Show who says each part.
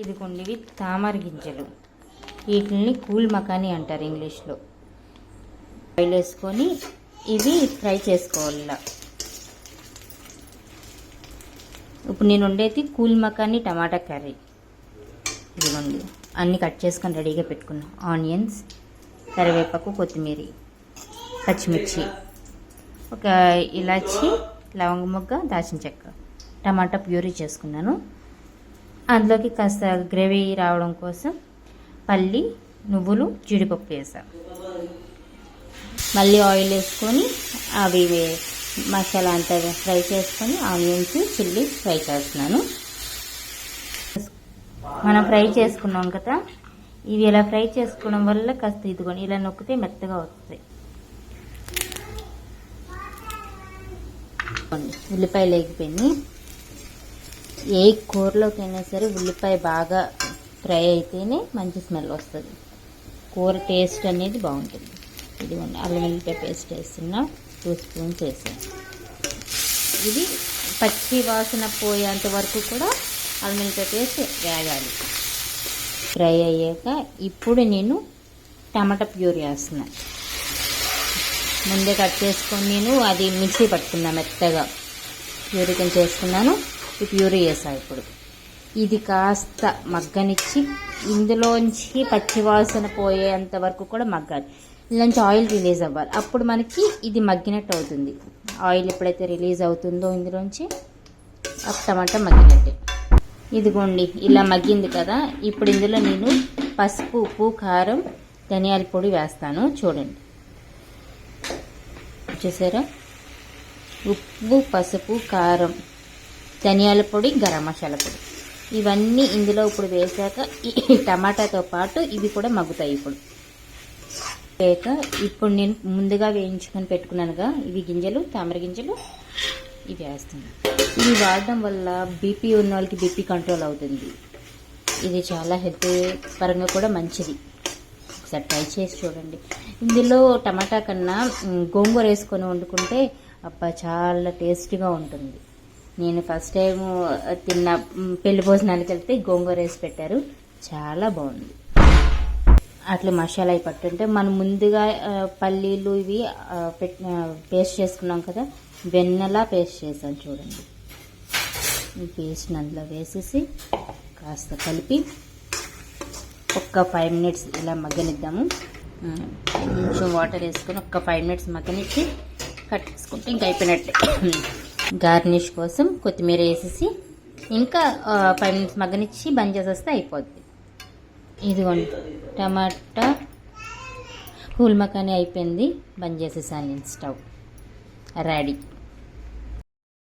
Speaker 1: ఇదిగోండి ఇవి తామర గింజలు, వీటిని కూల్ మకానీ అంటారు ఇంగ్లీష్లో. ఆయిల్ వేసుకొని ఇవి ఫ్రై చేసుకోవాలి. ఇప్పుడు నేను వండేది కూల్ మకానీ టమాటా కర్రీ. ఇదిగోండి అన్నీ కట్ చేసుకొని రెడీగా పెట్టుకున్నాం. ఆనియన్స్, కరివేపాకు, కొత్తిమీర, పచ్చిమిర్చి, ఒక ఇలాచి, లవంగ మొగ్గ, దాల్చిన చెక్క, టమాటా ప్యూరీ చేసుకున్నాను. అందులోకి కాస్త గ్రేవీ రావడం కోసం పల్లి, నువ్వులు, జీడిపప్పు వేసాను. మళ్ళీ ఆయిల్ వేసుకొని అవి మసాలా అంతా ఫ్రై చేసుకొని ఆనియన్స్, చిల్లీ ఫ్రై చేస్తున్నాను. మనం ఫ్రై చేసుకున్నాం కదా, ఇవి ఇలా ఫ్రై చేసుకోవడం వల్ల కాస్త ఇదిగోండి ఇలా నొక్కితే మెత్తగా వస్తాయి. ఉల్లిపాయలు వేగిపోయింది. ఏ కూరలోకైనా సరే ఉల్లిపాయ బాగా ఫ్రై అయితేనే మంచి స్మెల్ వస్తుంది, కూర టేస్ట్ అనేది బాగుంటుంది. ఇదిగోండి అల్లం వెల్లిపాయ పేస్ట్ వేస్తున్నా, 2 స్పూన్స్ వేసాను. ఇది పచ్చి వాసన పోయేంత వరకు కూడా అల్లం వెల్లిపాయ పేస్ట్ వేగాలి. ఫ్రై అయ్యాక ఇప్పుడు నేను టమాటా ప్యూరీ వేస్తున్నాను. ముందే కట్ చేసుకొని నేను అది మిక్సీ పట్టుకున్నా, మెత్తగా ప్యూరీ కొంచెం చేసుకున్నాను. ఈ ప్యూరీ వేసాను. ఇప్పుడు ఇది కాస్త మగ్గనిచ్చి ఇందులోంచి పచ్చివాసన పోయేంత వరకు కూడా మగ్గాలి. ఇందులోంచి ఆయిల్ రిలీజ్ అవ్వాలి, అప్పుడు మనకి ఇది మగ్గినట్టు అవుతుంది. ఆయిల్ ఎప్పుడైతే రిలీజ్ అవుతుందో ఇందులోంచి టమాటా మగ్గినట్టే. ఇదిగోండి ఇలా మగ్గింది కదా, ఇప్పుడు ఇందులో నేను పసుపు, ఉప్పు, కారం, ధనియాల పొడి వేస్తాను. చూడండి, చూసారా? ఉప్పు, పసుపు, కారం, ధనియాల పొడి, గరం మసాలా పొడి, ఇవన్నీ ఇందులో ఇప్పుడు వేసాక ఈ టమాటాతో పాటు ఇవి కూడా మగ్గుతాయి. ఇప్పుడు నేను ముందుగా వేయించుకొని పెట్టుకున్నానుగా ఇవి గింజలు, తామర గింజలు, ఇవి వేస్తాను. ఇవి వాడడం వల్ల బీపీ ఉన్న వాళ్ళకి బీపీ కంట్రోల్ అవుతుంది. ఇది చాలా హెల్త్ పరంగా కూడా మంచిది. ఒకసారి ట్రై చేసి చూడండి. ఇందులో టమాటా కన్నా గోంగూర వేసుకొని వండుకుంటే అబ్బా చాలా టేస్టీగా ఉంటుంది. నేను ఫస్ట్ టైం తిన్న పెళ్లి భోజనానికి వెళ్తే గోంగూర వేసి పెట్టారు, చాలా బాగుంది. అట్లా మసాలా అవి పట్టుంటే మనం ముందుగా పల్లీలు ఇవి పేస్ట్ చేసుకున్నాం కదా, వెన్నలా పేస్ట్ చేసాను. చూడండి, ఈ పేస్ట్ అందులో వేసేసి కాస్త కలిపి ఒక్క 5 మినిట్స్ ఇలా మగ్గనిద్దాము. కొంచెం వాటర్ వేసుకొని ఒక్క 5 మినిట్స్ మగ్గనిచ్చి కట్టేసుకుంటే ఇంకా అయిపోయినట్టే. గార్నిష్ కోసం కొత్తిమీర వేసేసి ఇంకా 5 మినిట్స్ మగ్గనిచ్చి బంద్ చేసేస్తే అయిపోద్ది. ఇదిగోండి టమాటా కూల్ మకానీ అయిపోయింది. బంద్ చేసేసాను నేను స్టవ్, రెడీ.